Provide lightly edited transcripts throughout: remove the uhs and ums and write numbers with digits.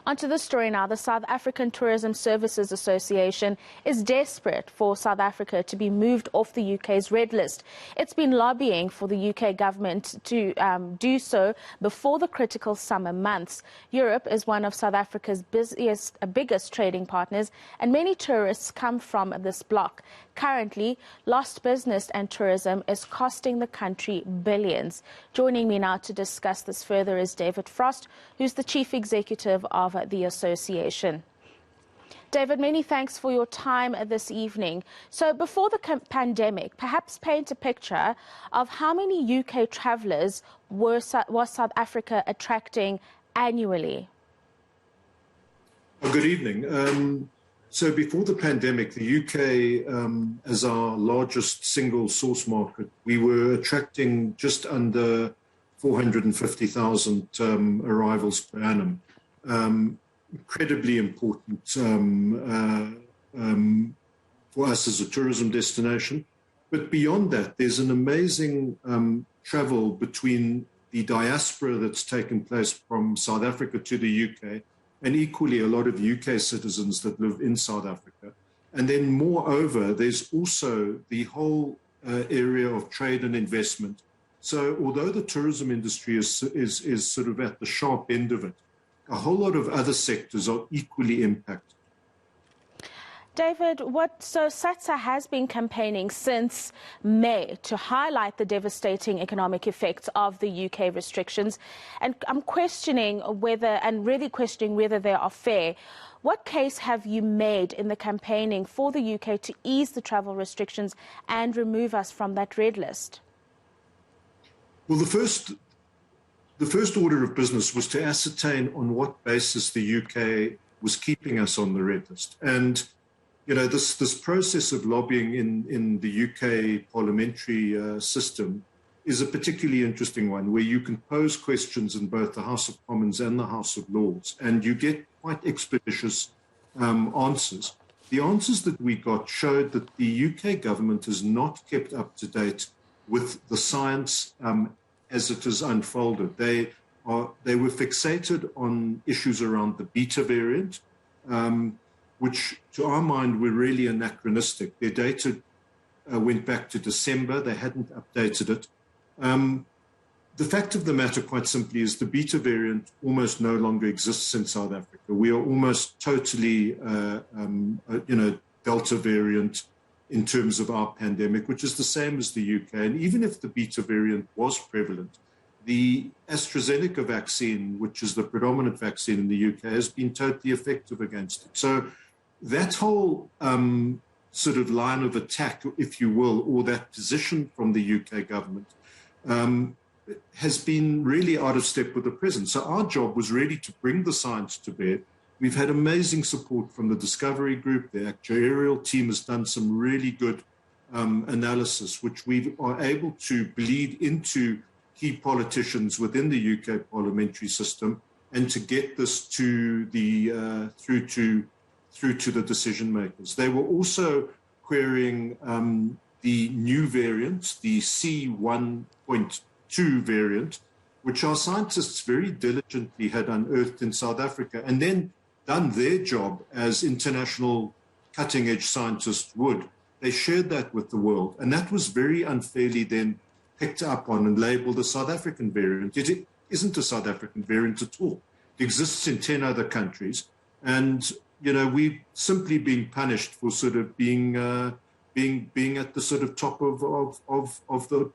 Onto the story now. The South African Tourism Services Association is desperate for South Africa to be moved off the UK's red list. It's been lobbying for the UK government to do so before the critical summer months. Europe is one of South Africa's biggest trading partners, and many tourists come from this bloc. Currently, lost business and tourism is costing the country billions. Joining me now to discuss this further is David Frost, who's the Chief Executive of the association. David, many thanks for your time this evening. So before the pandemic, perhaps paint a picture of how many UK travellers was South Africa attracting annually? Good evening. So before the pandemic, the UK, as our largest single source market, we were attracting just under 450,000 arrivals per annum. Incredibly important for us as a tourism destination. But beyond that, there's an amazing travel between the diaspora that's taken place from South Africa to the UK, and equally a lot of UK citizens that live in South Africa. And then moreover, there's also the whole area of trade and investment. So although the tourism industry is sort of at the sharp end of it, a whole lot of other sectors are equally impacted. David, so Satsa has been campaigning since May to highlight the devastating economic effects of the UK restrictions, and I'm questioning whether they are fair. What case have you made in the campaigning for the UK to ease the travel restrictions and remove us from that red list? Well, the first order of business was to ascertain on what basis the UK was keeping us on the red list. And you know, this process of lobbying in the UK parliamentary system is a particularly interesting one, where you can pose questions in both the House of Commons and the House of Lords, and you get quite expeditious answers. The answers that we got showed that the UK government has not kept up to date with the science as it has unfolded. They were fixated on issues around the beta variant, which to our mind were really anachronistic. Their data went back to December. They hadn't updated it. The fact of the matter, quite simply, is the beta variant almost no longer exists in South Africa. We are almost totally, Delta variant in terms of our pandemic, which is the same as the UK. And even if the beta variant was prevalent, the AstraZeneca vaccine, which is the predominant vaccine in the UK, has been totally effective against it. So that whole sort of line of attack, if you will, or that position from the UK government has been really out of step with the present. So our job was really to bring the science to bear. We've had amazing support from the Discovery Group. The actuarial team has done some really good analysis, which we are able to bleed into key politicians within the UK parliamentary system, and to get this to the through to the decision makers. They were also querying the new variant, the C1.2 variant, which our scientists very diligently had unearthed in South Africa, and then done their job as international cutting-edge scientists would. They shared that with the world, and that was very unfairly then picked up on and labeled a South African variant. Yet it isn't a South African variant at all. It exists in 10 other countries, and you know, we're simply being punished for sort of being at the sort of top of the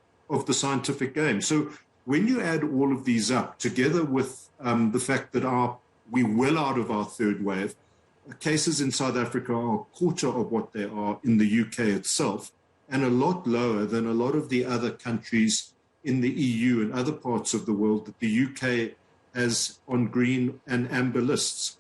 scientific game. So when you add all of these up, together with the fact that we're well out of our third wave, cases in South Africa are a quarter of what they are in the UK itself, and a lot lower than a lot of the other countries in the EU and other parts of the world that the UK has on green and amber lists.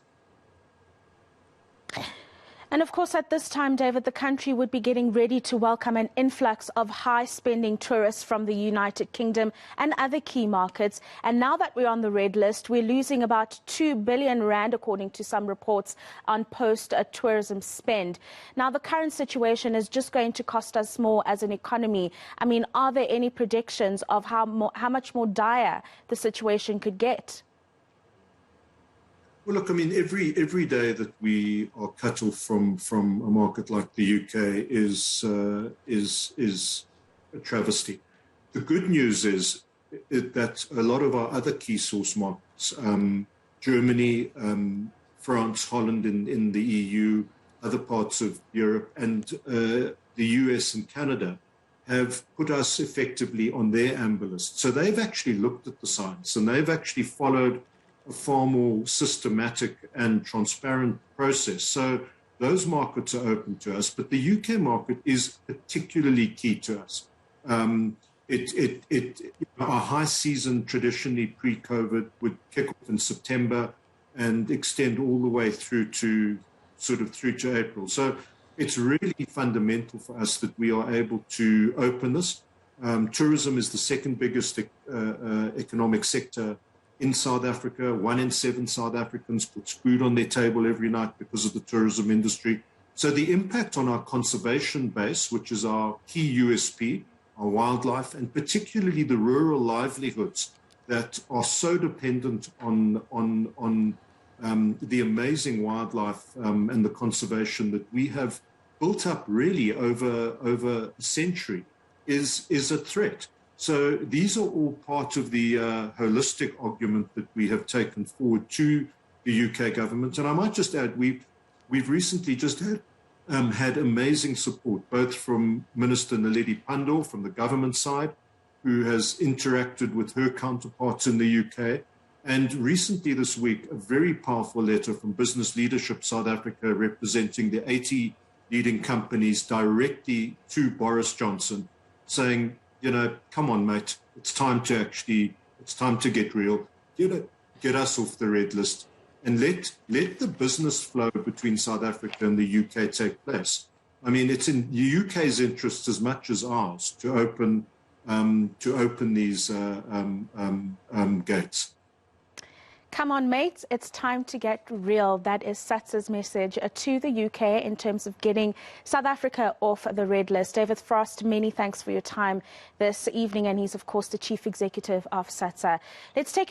And of course, at this time, David, the country would be getting ready to welcome an influx of high-spending tourists from the United Kingdom and other key markets. And now that we're on the red list, we're losing about 2 billion rand, according to some reports, on post-tourism spend. Now, the current situation is just going to cost us more as an economy. I mean, are there any predictions of how much more dire the situation could get? Well, look, I mean, every day that we are cut off from a market like the UK is a travesty. The good news is that a lot of our other key source markets, Germany, France, Holland in the EU, other parts of Europe, and the US and Canada, have put us effectively on their amber list. So they've actually looked at the science and they've actually followed a far more systematic and transparent process. So those markets are open to us, but the UK market is particularly key to us. Our high season traditionally pre-COVID would kick off in September and extend all the way through to April. So it's really fundamental for us that we are able to open this. Tourism is the second biggest economic sector in South Africa. 1 in 7 South Africans puts food on their table every night because of the tourism industry. So the impact on our conservation base, which is our key USP, our wildlife, and particularly the rural livelihoods that are so dependent on the amazing wildlife and the conservation that we have built up really over a century, is a threat. So these are all part of the holistic argument that we have taken forward to the UK government. And I might just add, we've recently just had amazing support, both from Minister Naledi Pandor from the government side, who has interacted with her counterparts in the UK. And recently this week, a very powerful letter from Business Leadership South Africa, representing the 80 leading companies, directly to Boris Johnson, saying, come on, mate, it's time to get real. Get us off the red list and let the business flow between South Africa and the UK take place. I mean, it's in the UK's interest as much as ours to open these gates. Come on, mates, it's time to get real. That is Satsa's message to the UK in terms of getting South Africa off the red list. David Frost, many thanks for your time this evening, and he's, of course, the Chief Executive of Satsa. Let's take